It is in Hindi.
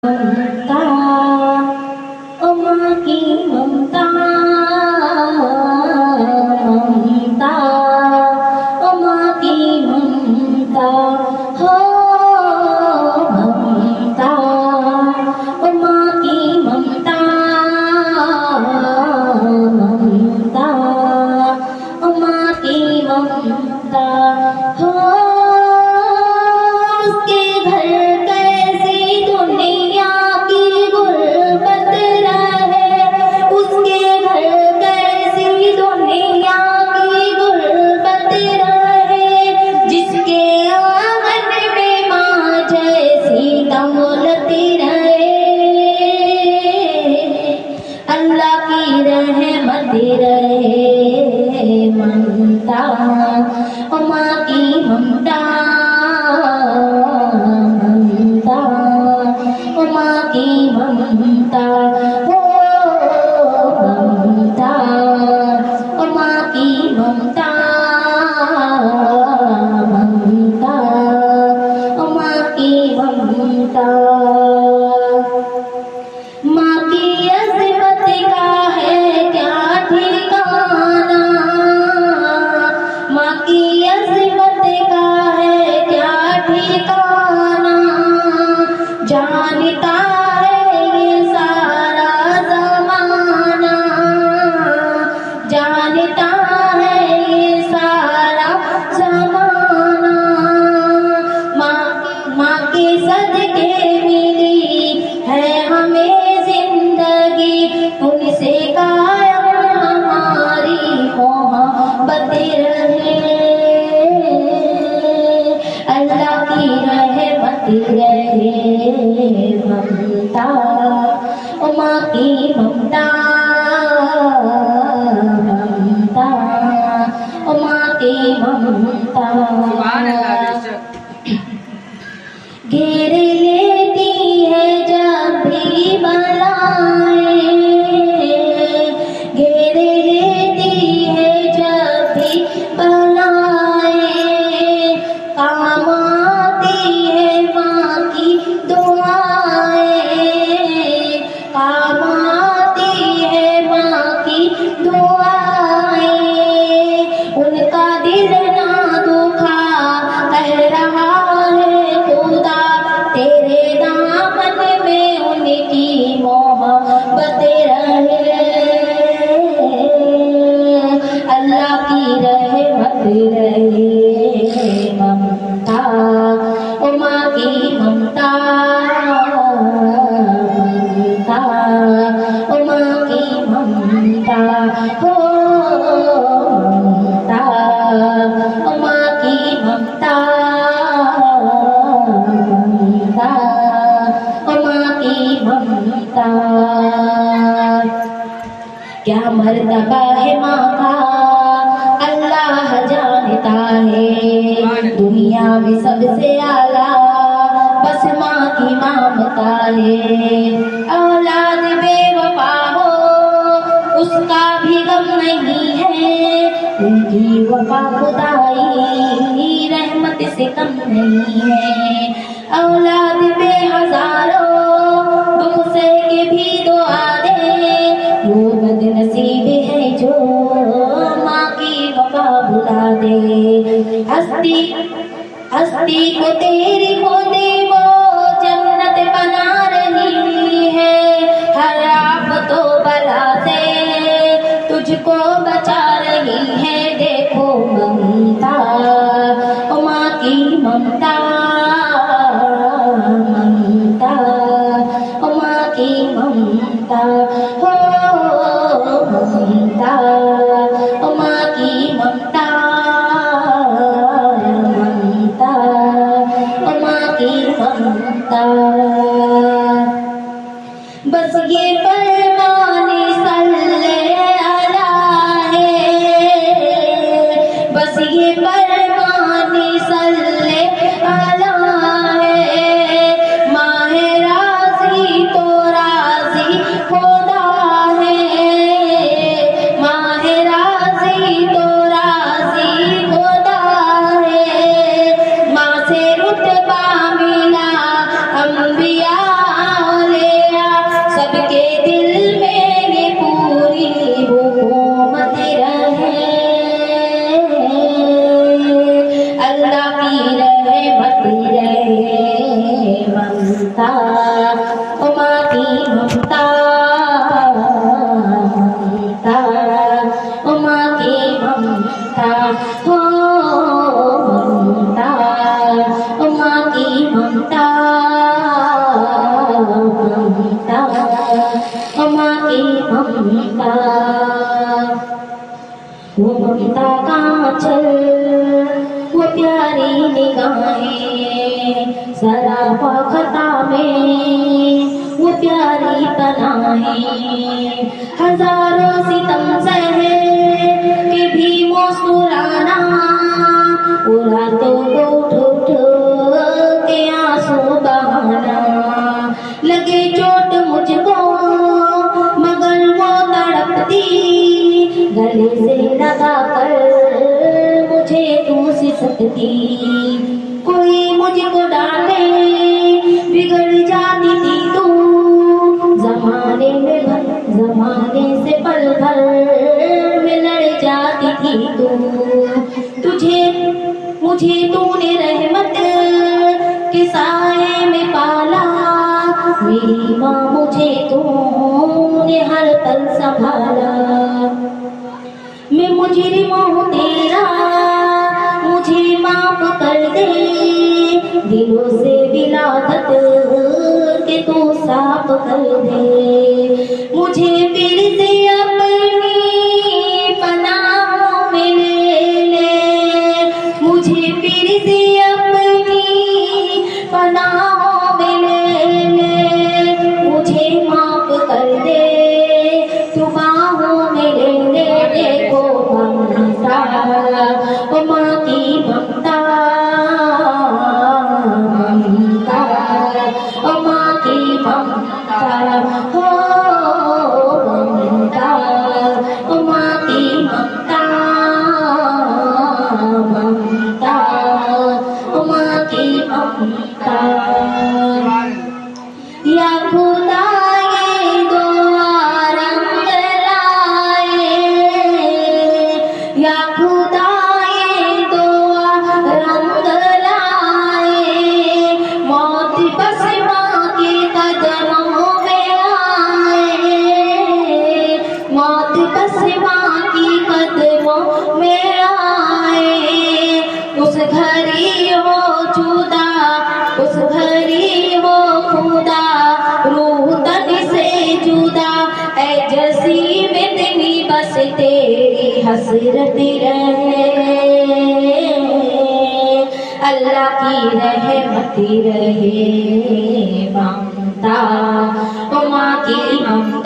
ममता माँ की ममता ममता माँ की ममता हो ममता माँ की ममता ममता माँ की ममता हो उसके घर कैसी दुनिया की गुर्बत रहे उसके घर कैसी दुनिया की गुर्बत रहे जिसके आंगन में माँ जैसी दौलत रहे अल्लाह की रहमत रहे ममता माँ की ममता ममता माँ की ममता हो ममता माँ की ममता ममता माँ की ममता माँ की अज़मत का है क्या ठिकाना माँ की अज़मत का है क्या ठिकाना जानता है ये सारा ज़माना जानता है ये सारा ज़माना माँ के सदके मिली है हमें जिंदगी उनसे कायम हमारी मोहब्बत रहे अल्लाह की रहमत रहे ममता माँ की ममता ममता माँ की ममता घेर लेती है जब भी बलाएं घेर लेती है जब भी बलाएं काम आती है माँ की दुआएं काम आती है माँ की दुआएं उनका दिल ना दुखा कह रहा है खुदा तेरे दामन में उनकी मोहब्बत रहे अल्लाह की रहमत रहे ममता माँ की ममता ममता माँ की ममता हो ममता माँ की ममता ममता माँ की ममता क्या मर्तबा है माँ का अल्लाह जानता है दुनिया में सबसे आला बस माँ की ममता है औलाद बेवफा हो उसका भी गम नहीं है उनकी वफा खुदाई रहमत से कम नहीं है औलाद बेहजारों दुख से के भी दुआ दे वो बदनसीब है जो माँ की वफा भुला दे हस्ती हस्ती को तेरी खोदे वो जन्नत बना रही है हर आफतो बला से तुझको बचा रही है देखो ममता माँ की ममता ममता माँ की ममता हो ममता माँ की ममता ममता माँ की ममता बस ये परमाने सल्ले अला है बस ये परमाने सल्ले अला है माहे राज़ी तो राज़ी खुदा है माहे राज़ी तो राज़ी खुदा है माँ से रुतबा मिला अंबिया वो ममता का आंचल, वो प्यारी निगाहें, सरापा खता में वो प्यारी पनाहें। हजारों सितम सहे के भी मुस्कुराना, वो रातों को उठ के आंसू बहाना। लगे चोट मुझको मगर वो तड़पती, गले से लगा कर मुझे तू सिसकती। कोई मुझको डांटे बिगड़ जाती थी तू, जमाने से पल भर में लड़ जाती थी तू। मुझे तूने रहमत के साए में पाला, मेरी माँ मुझे तूने हर पल संभाला। मैं मुजरिम हूँ तेरा, मुझे माफ कर दे, दिलों से विलादत के तू साफ कर दे। मुझे फिर से अपनी पनाहों में ले ले, मुझे फिर से अपनी पनाहों में ले ले। मुझे माफ कर दे, तू बाहों में ले ले। देखो ममता, ओ माँ की ममता, ममता, ओ माँ की ममता, हो ममता, ओ माँ की ममता, ममता, ओ माँ की ममता। या खुदा ये दुआ रंग लाए, या खुदा ये दुआ रंग लाए। मौत बस माँ के कदमों में आए, मौत बस माँ की कदमों में आए। उस घड़ी हो जुदा, उस घड़ी हो खुदा, रूह तन से जुदा। ऐ जसी में तेरी बस तेरी हसरत रहे, अल्लाह की रहमत रहे। ममता, ओ माँ की ममता।